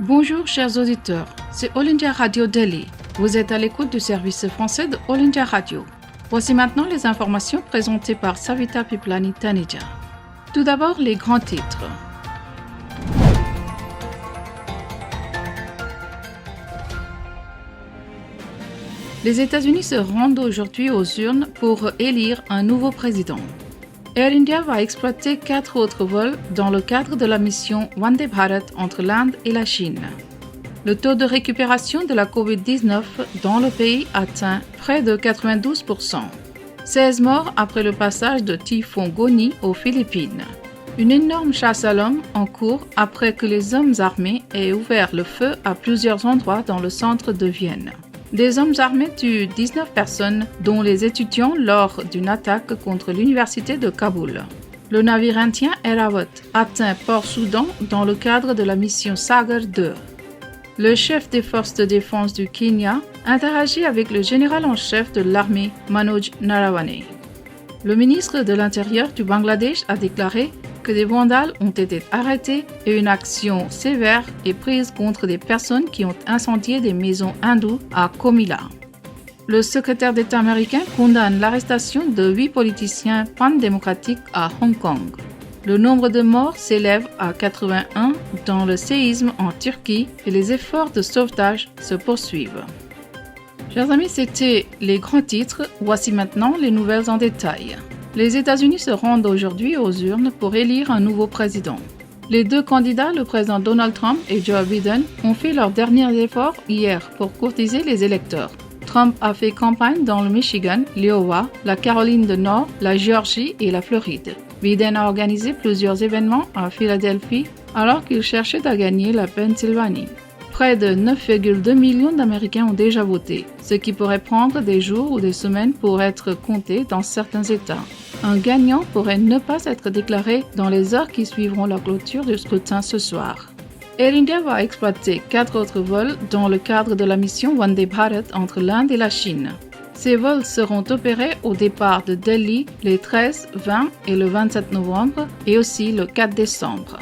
Bonjour chers auditeurs, c'est All India Radio Delhi. Vous êtes à l'écoute du service français de All India Radio. Voici maintenant les informations présentées par Savita Piplani Taneja. Tout d'abord, les grands titres. Les États-Unis se rendent aujourd'hui aux urnes pour élire un nouveau président. Air India va exploiter 4 autres vols dans le cadre de la mission Vande Bharat entre l'Inde et la Chine. Le taux de récupération de la COVID-19 dans le pays atteint près de 92%. 16 morts après le passage de typhon Goni aux Philippines. Une énorme chasse à l'homme en cours après que les hommes armés aient ouvert le feu à plusieurs endroits dans le centre de Vienne. Des hommes armés tuent 19 personnes, dont les étudiants, lors d'une attaque contre l'université de Kaboul. Le navire indien Airawat atteint Port-Soudan dans le cadre de la mission Sagar 2. Le chef des forces de défense du Kenya interagit avec le général en chef de l'armée Manoj Narawane. Le ministre de l'Intérieur du Bangladesh a déclaré que des vandales ont été arrêtés et une action sévère est prise contre des personnes qui ont incendié des maisons hindoues à Comilla. Le secrétaire d'État américain condamne l'arrestation de 8 politiciens pan-démocratiques à Hong Kong. Le nombre de morts s'élève à 81 dans le séisme en Turquie et les efforts de sauvetage se poursuivent. Chers amis, c'était les grands titres. Voici maintenant les nouvelles en détail. Les États-Unis se rendent aujourd'hui aux urnes pour élire un nouveau président. Les deux candidats, le président Donald Trump et Joe Biden, ont fait leurs derniers efforts hier pour courtiser les électeurs. Trump a fait campagne dans le Michigan, l'Iowa, la Caroline du Nord, la Géorgie et la Floride. Biden a organisé plusieurs événements à Philadelphie alors qu'il cherchait à gagner la Pennsylvanie. Près de 9,2 millions d'Américains ont déjà voté, ce qui pourrait prendre des jours ou des semaines pour être compté dans certains États. Un gagnant pourrait ne pas être déclaré dans les heures qui suivront la clôture du scrutin ce soir. Air India va exploiter 4 autres vols dans le cadre de la mission Vande Bharat entre l'Inde et la Chine. Ces vols seront opérés au départ de Delhi les 13, 20 et le 27 novembre et aussi le 4 décembre.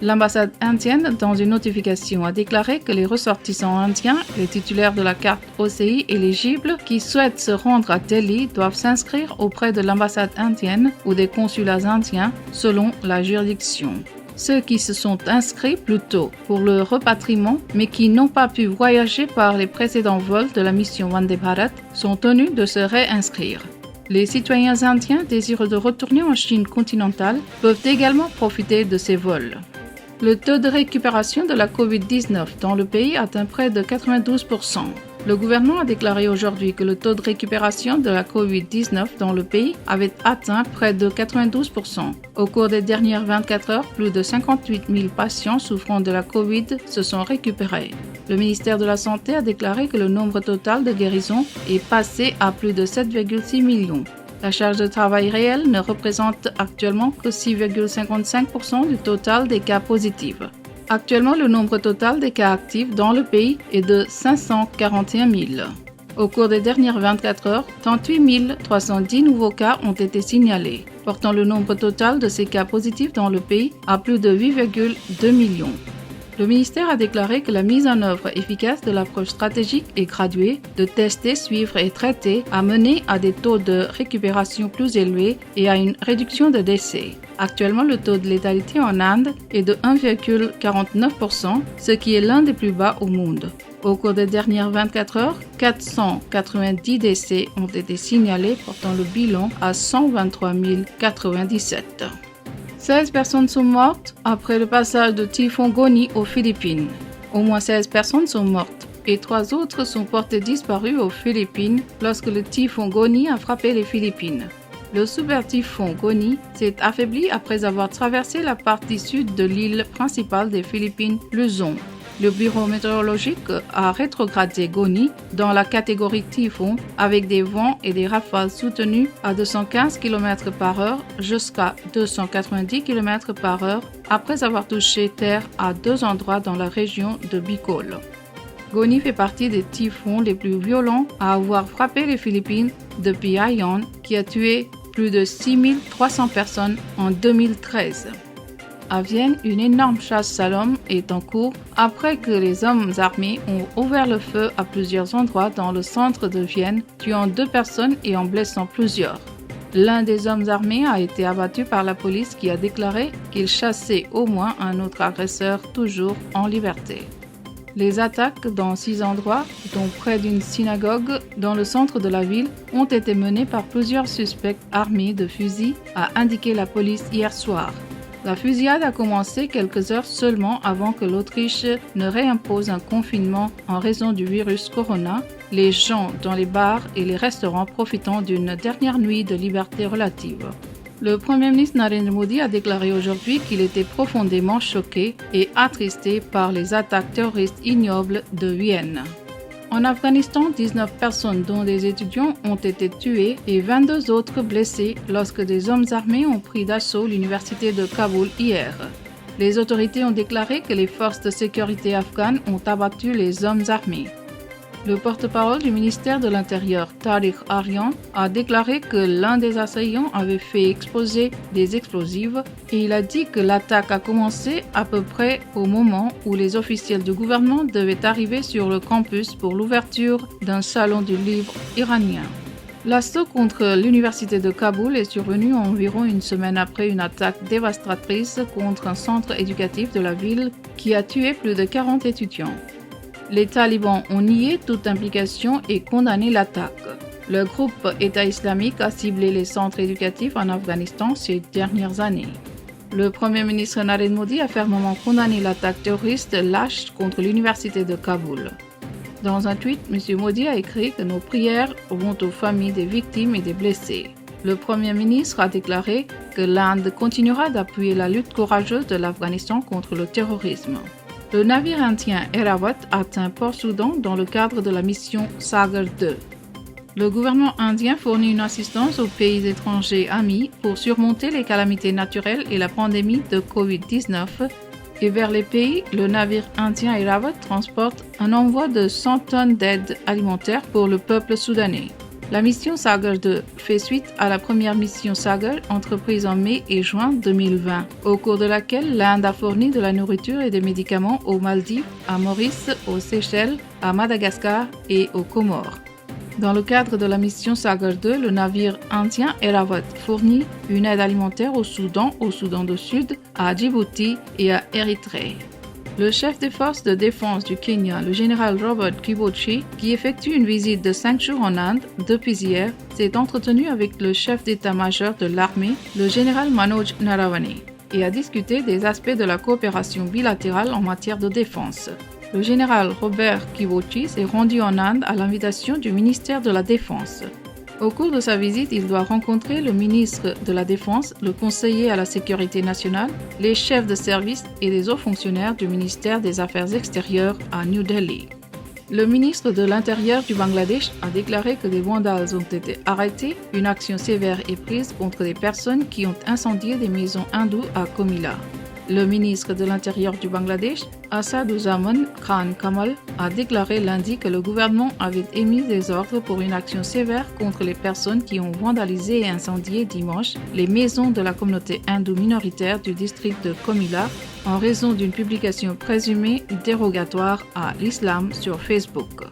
L'ambassade indienne, dans une notification, a déclaré que les ressortissants indiens, les titulaires de la carte OCI éligibles qui souhaitent se rendre à Delhi doivent s'inscrire auprès de l'ambassade indienne ou des consulats indiens selon la juridiction. Ceux qui se sont inscrits plus tôt pour le repatriement mais qui n'ont pas pu voyager par les précédents vols de la mission Vande Bharat sont tenus de se réinscrire. Les citoyens indiens désireux de retourner en Chine continentale peuvent également profiter de ces vols. Le taux de récupération de la COVID-19 dans le pays atteint près de 92%. Le gouvernement a déclaré aujourd'hui que le taux de récupération de la COVID-19 dans le pays avait atteint près de 92%. Au cours des dernières 24 heures, plus de 58 000 patients souffrant de la COVID se sont récupérés. Le ministère de la Santé a déclaré que le nombre total de guérisons est passé à plus de 7,6 millions. La charge de travail réelle ne représente actuellement que 6,55% du total des cas positifs. Actuellement, le nombre total des cas actifs dans le pays est de 541 000. Au cours des dernières 24 heures, 38 310 nouveaux cas ont été signalés, portant le nombre total de ces cas positifs dans le pays à plus de 8,2 millions. Le ministère a déclaré que la mise en œuvre efficace de l'approche stratégique et graduée de tester, suivre et traiter a mené à des taux de récupération plus élevés et à une réduction de décès. Actuellement, le taux de létalité en Inde est de 1,49%, ce qui est l'un des plus bas au monde. Au cours des dernières 24 heures, 490 décès ont été signalés, portant le bilan à 123 097. 16 personnes sont mortes après le passage de typhon Goni aux Philippines. Au moins 16 personnes sont mortes et 3 autres sont portées disparues aux Philippines lorsque le typhon Goni a frappé les Philippines. Le super typhon Goni s'est affaibli après avoir traversé la partie sud de l'île principale des Philippines, Luzon. Le bureau météorologique a rétrogradé Goni dans la catégorie typhon avec des vents et des rafales soutenus à 215 km/h jusqu'à 290 km/h après avoir touché terre à 2 endroits dans la région de Bicol. Goni fait partie des typhons les plus violents à avoir frappé les Philippines depuis Haiyan, qui a tué plus de 6 300 personnes en 2013. À Vienne, une énorme chasse à l'homme est en cours après que les hommes armés ont ouvert le feu à plusieurs endroits dans le centre de Vienne, tuant 2 personnes et en blessant plusieurs. L'un des hommes armés a été abattu par la police qui a déclaré qu'il chassait au moins un autre agresseur toujours en liberté. Les attaques dans 6 endroits, dont près d'une synagogue dans le centre de la ville, ont été menées par plusieurs suspects armés de fusils, a indiqué la police hier soir. La fusillade a commencé quelques heures seulement avant que l'Autriche ne réimpose un confinement en raison du virus corona, les gens dans les bars et les restaurants profitant d'une dernière nuit de liberté relative. Le Premier ministre Narendra Modi a déclaré aujourd'hui qu'il était profondément choqué et attristé par les attaques terroristes ignobles de Vienne. En Afghanistan, 19 personnes, dont des étudiants, ont été tuées et 22 autres blessées lorsque des hommes armés ont pris d'assaut l'université de Kaboul hier. Les autorités ont déclaré que les forces de sécurité afghanes ont abattu les hommes armés. Le porte-parole du ministère de l'Intérieur, Tariq Aryan, a déclaré que l'un des assaillants avait fait exploser des explosifs et il a dit que l'attaque a commencé à peu près au moment où les officiels du gouvernement devaient arriver sur le campus pour l'ouverture d'un salon du livre iranien. L'assaut contre l'université de Kaboul est survenu environ une semaine après une attaque dévastatrice contre un centre éducatif de la ville qui a tué plus de 40 étudiants. Les talibans ont nié toute implication et condamné l'attaque. Le groupe État islamique a ciblé les centres éducatifs en Afghanistan ces dernières années. Le Premier ministre Narendra Modi a fermement condamné l'attaque terroriste lâche contre l'université de Kaboul. Dans un tweet, M. Modi a écrit que nos prières vont aux familles des victimes et des blessés. Le Premier ministre a déclaré que l'Inde continuera d'appuyer la lutte courageuse de l'Afghanistan contre le terrorisme. Le navire indien Airavot atteint Port-Soudan dans le cadre de la mission Sagar 2. Le gouvernement indien fournit une assistance aux pays étrangers amis pour surmonter les calamités naturelles et la pandémie de Covid-19 et vers les pays, le navire indien Airavot transporte un envoi de 100 tonnes d'aide alimentaire pour le peuple soudanais. La mission Sagar 2 fait suite à la première mission Sagar entreprise en mai et juin 2020, au cours de laquelle l'Inde a fourni de la nourriture et des médicaments aux Maldives, à Maurice, aux Seychelles, à Madagascar et aux Comores. Dans le cadre de la mission Sagar 2, le navire indien Airavot fournit une aide alimentaire au Soudan du Sud, à Djibouti et à Érythrée. Le chef des forces de défense du Kenya, le général Robert Kibochi, qui effectue une visite de 5 jours en Inde depuis hier, s'est entretenu avec le chef d'état-major de l'armée, le général Manoj Naravane, et a discuté des aspects de la coopération bilatérale en matière de défense. Le général Robert Kibochi s'est rendu en Inde à l'invitation du ministère de la Défense. Au cours de sa visite, il doit rencontrer le ministre de la Défense, le conseiller à la sécurité nationale, les chefs de service et les hauts fonctionnaires du ministère des Affaires extérieures à New Delhi. Le ministre de l'Intérieur du Bangladesh a déclaré que des vandales ont été arrêtés. Une action sévère est prise contre des personnes qui ont incendié des maisons hindoues à Comilla. Le ministre de l'Intérieur du Bangladesh, Asaduzzaman Khan Kamal, a déclaré lundi que le gouvernement avait émis des ordres pour une action sévère contre les personnes qui ont vandalisé et incendié dimanche les maisons de la communauté hindoue minoritaire du district de Comilla en raison d'une publication présumée dérogatoire à l'islam sur Facebook.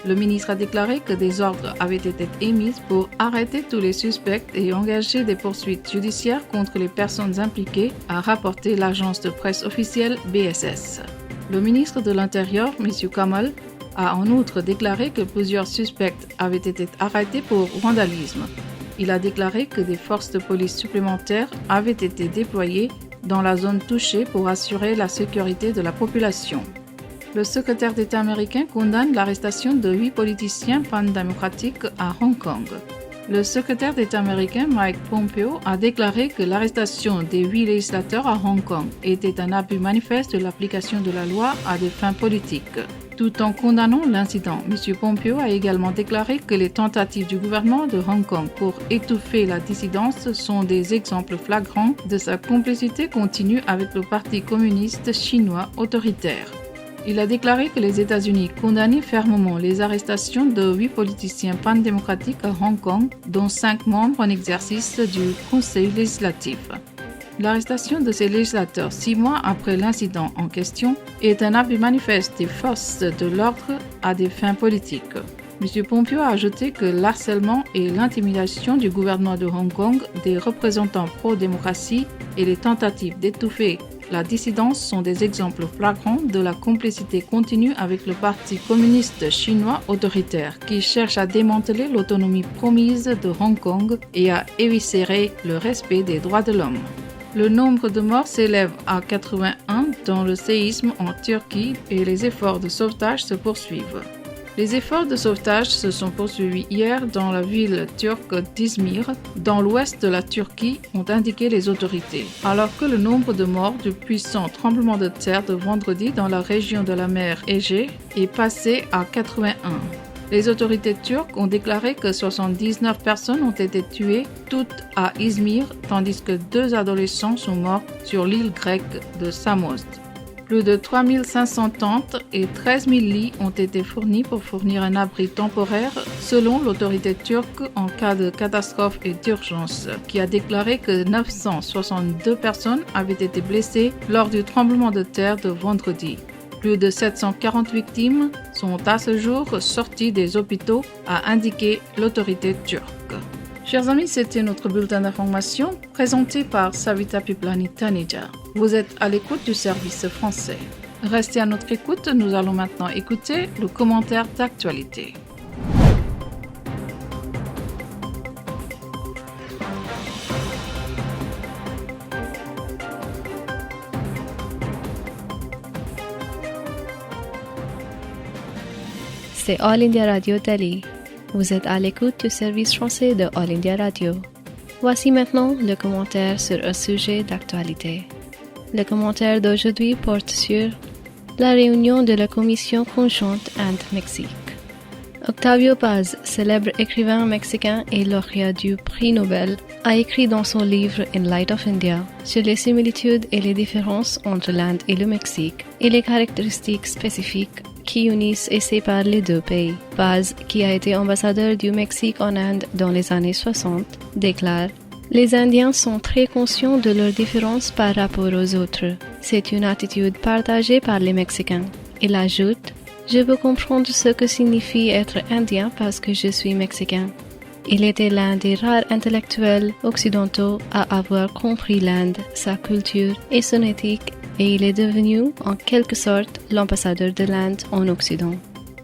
Le ministre a déclaré que des ordres avaient été émis pour arrêter tous les suspects et engager des poursuites judiciaires contre les personnes impliquées, a rapporté l'agence de presse officielle BSS. Le ministre de l'Intérieur, M. Kamal, a en outre déclaré que plusieurs suspects avaient été arrêtés pour vandalisme. Il a déclaré que des forces de police supplémentaires avaient été déployées dans la zone touchée pour assurer la sécurité de la population. Le secrétaire d'État américain condamne l'arrestation de 8 politiciens pan-démocratiques à Hong Kong. Le secrétaire d'État américain Mike Pompeo a déclaré que l'arrestation des 8 législateurs à Hong Kong était un abus manifeste de l'application de la loi à des fins politiques. Tout en condamnant l'incident, M. Pompeo a également déclaré que les tentatives du gouvernement de Hong Kong pour étouffer la dissidence sont des exemples flagrants de sa complicité continue avec le Parti communiste chinois autoritaire. Il a déclaré que les États-Unis condamnaient fermement les arrestations de 8 politiciens pan-démocratiques à Hong Kong, dont 5 membres en exercice du Conseil législatif. L'arrestation de ces législateurs 6 mois après l'incident en question est un abus manifeste des forces de l'ordre à des fins politiques. M. Pompeo a ajouté que l'harcèlement et l'intimidation du gouvernement de Hong Kong, des représentants pro-démocratie et les tentatives d'étouffer la dissidence sont des exemples flagrants de la complicité continue avec le Parti communiste chinois autoritaire qui cherche à démanteler l'autonomie promise de Hong Kong et à éviscérer le respect des droits de l'homme. Le nombre de morts s'élève à 81 dans le séisme en Turquie et les efforts de sauvetage se poursuivent. Les efforts de sauvetage se sont poursuivis hier dans la ville turque d'Izmir, dans l'ouest de la Turquie, ont indiqué les autorités, alors que le nombre de morts du puissant tremblement de terre de vendredi dans la région de la mer Égée est passé à 81. Les autorités turques ont déclaré que 79 personnes ont été tuées, toutes à Izmir, tandis que 2 adolescents sont morts sur l'île grecque de Samos. Plus de 3500 tentes et 13 000 lits ont été fournis pour fournir un abri temporaire selon l'autorité turque en cas de catastrophe et d'urgence, qui a déclaré que 962 personnes avaient été blessées lors du tremblement de terre de vendredi. Plus de 740 victimes sont à ce jour sorties des hôpitaux, a indiqué l'autorité turque. Chers amis, c'était notre bulletin d'information présenté par Savita Piplani Taneja. Vous êtes à l'écoute du service français. Restez à notre écoute, nous allons maintenant écouter le commentaire d'actualité. C'est All India Radio Delhi. Vous êtes à l'écoute du service français de All India Radio. Voici maintenant le commentaire sur un sujet d'actualité. Le commentaire d'aujourd'hui porte sur la réunion de la Commission conjointe Inde-Mexique. Octavio Paz, célèbre écrivain mexicain et lauréat du prix Nobel, a écrit dans son livre In Light of India sur les similitudes et les différences entre l'Inde et le Mexique et les caractéristiques spécifiques qui unissent et séparent les deux pays. Paz, qui a été ambassadeur du Mexique en Inde dans les années 60, déclare « Les Indiens sont très conscients de leurs différences par rapport aux autres. C'est une attitude partagée par les Mexicains. » Il ajoute « Je peux comprendre ce que signifie être Indien parce que je suis Mexicain. » Il était l'un des rares intellectuels occidentaux à avoir compris l'Inde, sa culture et son éthique, et il est devenu, en quelque sorte, l'ambassadeur de l'Inde en Occident.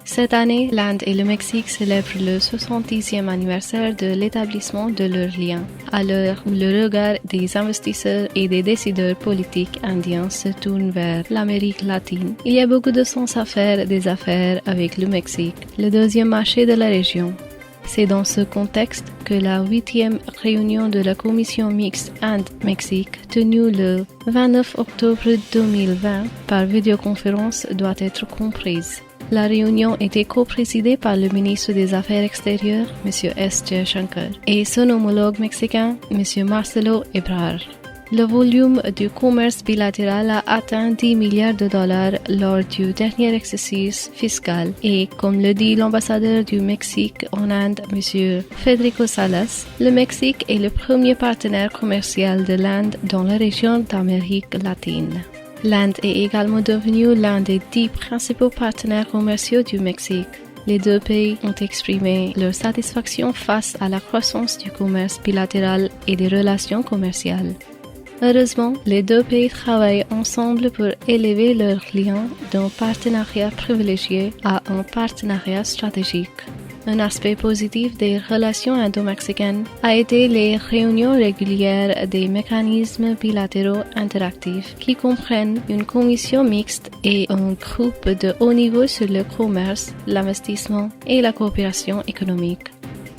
Cette année, l'Inde et le Mexique célèbrent le 70e anniversaire de l'établissement de leurs liens, à l'heure où le regard des investisseurs et des décideurs politiques indiens se tourne vers l'Amérique latine. Il y a beaucoup de sens à faire des affaires avec le Mexique, le deuxième marché de la région. C'est dans ce contexte que la 8e réunion de la Commission mixte Inde-Mexique, tenue le 29 octobre 2020 par vidéoconférence, doit être comprise. La réunion était co-présidée par le ministre des Affaires extérieures, M. S. Jaishankar, et son homologue mexicain, M. Marcelo Ebrard. Le volume du commerce bilatéral a atteint 10 milliards de dollars lors du dernier exercice fiscal et, comme le dit l'ambassadeur du Mexique en Inde, M. Federico Salas, le Mexique est le premier partenaire commercial de l'Inde dans la région d'Amérique latine. L'Inde est également devenue l'un des 10 principaux partenaires commerciaux du Mexique. Les deux pays ont exprimé leur satisfaction face à la croissance du commerce bilatéral et des relations commerciales. Heureusement, les deux pays travaillent ensemble pour élever leurs liens d'un partenariat privilégié à un partenariat stratégique. Un aspect positif des relations indo-mexicaines a été les réunions régulières des mécanismes bilatéraux interactifs qui comprennent une commission mixte et un groupe de haut niveau sur le commerce, l'investissement et la coopération économique.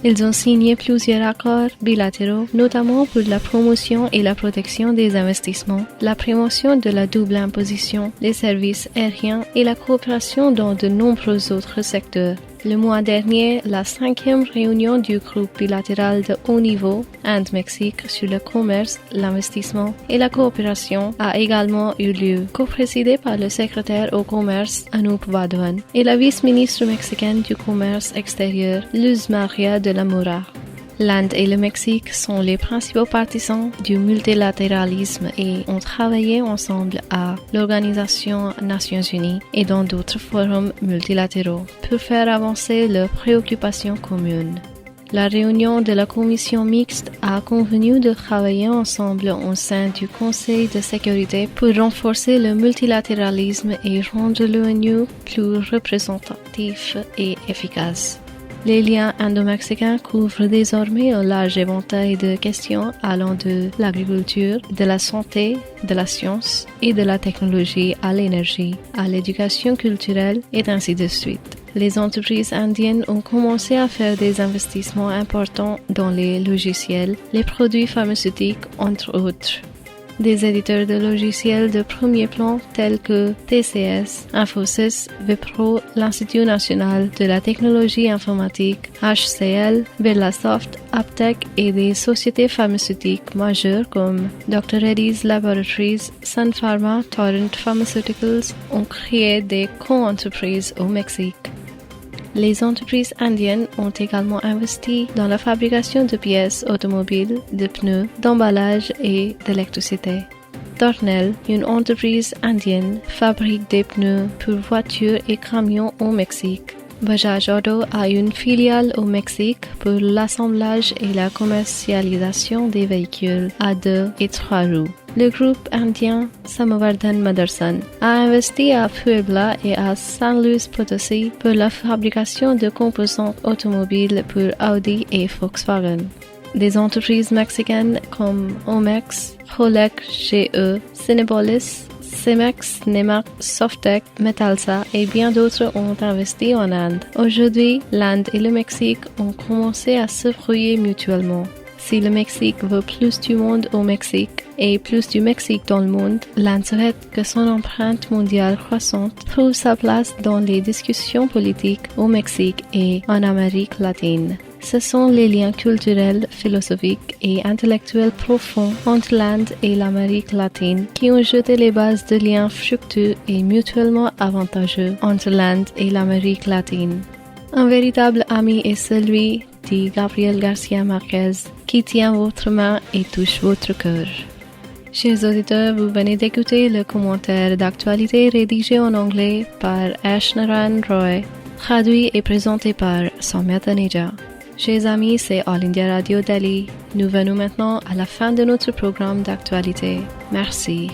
Ils ont signé plusieurs accords bilatéraux, notamment pour la promotion et la protection des investissements, la promotion de la double imposition, les services aériens et la coopération dans de nombreux autres secteurs. Le mois dernier, la 5e réunion du groupe bilatéral de haut niveau Inde-Mexique sur le commerce, l'investissement et la coopération a également eu lieu, co-présidée par le secrétaire au commerce Anup Wadhawan et la vice-ministre mexicaine du commerce extérieur Luz Maria de la Mora. L'Inde et le Mexique sont les principaux partisans du multilatéralisme et ont travaillé ensemble à l'Organisation des Nations Unies et dans d'autres forums multilatéraux pour faire avancer leurs préoccupations communes. La réunion de la commission mixte a convenu de travailler ensemble au sein du Conseil de sécurité pour renforcer le multilatéralisme et rendre l'ONU plus représentatif et efficace. Les liens indo-mexicains couvrent désormais un large éventail de questions allant de l'agriculture, de la santé, de la science et de la technologie à l'énergie, à l'éducation culturelle et ainsi de suite. Les entreprises indiennes ont commencé à faire des investissements importants dans les logiciels, les produits pharmaceutiques, entre autres. Des éditeurs de logiciels de premier plan tels que TCS, Infosys, Wipro, l'Institut national de la technologie informatique, HCL, Birlasoft, Aptech et des sociétés pharmaceutiques majeures comme Dr. Reddy's Laboratories, Sun Pharma, Torrent Pharmaceuticals ont créé des co-entreprises au Mexique. Les entreprises indiennes ont également investi dans la fabrication de pièces automobiles, de pneus, d'emballage et d'électricité. Tornel, une entreprise indienne, fabrique des pneus pour voitures et camions au Mexique. Bajaj Auto a une filiale au Mexique pour l'assemblage et la commercialisation des véhicules à 2 et 3 roues. Le groupe indien Samvardhan Motherson a investi à Puebla et à San Luis Potosí pour la fabrication de composants automobiles pour Audi et Volkswagen. Des entreprises mexicaines comme Omex, Holec GE, Cinepolis, Cemex, Nemac, Softec, Metalsa et bien d'autres ont investi en Inde. Aujourd'hui, l'Inde et le Mexique ont commencé à se brouiller mutuellement. Si le Mexique veut plus du monde au Mexique et plus du Mexique dans le monde, l'Inde souhaite que son empreinte mondiale croissante trouve sa place dans les discussions politiques au Mexique et en Amérique latine. Ce sont les liens culturels, philosophiques et intellectuels profonds entre l'Inde et l'Amérique latine qui ont jeté les bases de liens fructueux et mutuellement avantageux entre l'Inde et l'Amérique latine. Un véritable ami est celui, dit Gabriel Garcia Marquez, qui tient votre main et touche votre cœur. Chers auditeurs, vous venez d'écouter le commentaire d'actualité rédigé en anglais par Ashnaran Roy, traduit et présenté par Soumya Taneja. Chers amis, c'est All India Radio Delhi. Nous venons maintenant à la fin de notre programme d'actualité. Merci.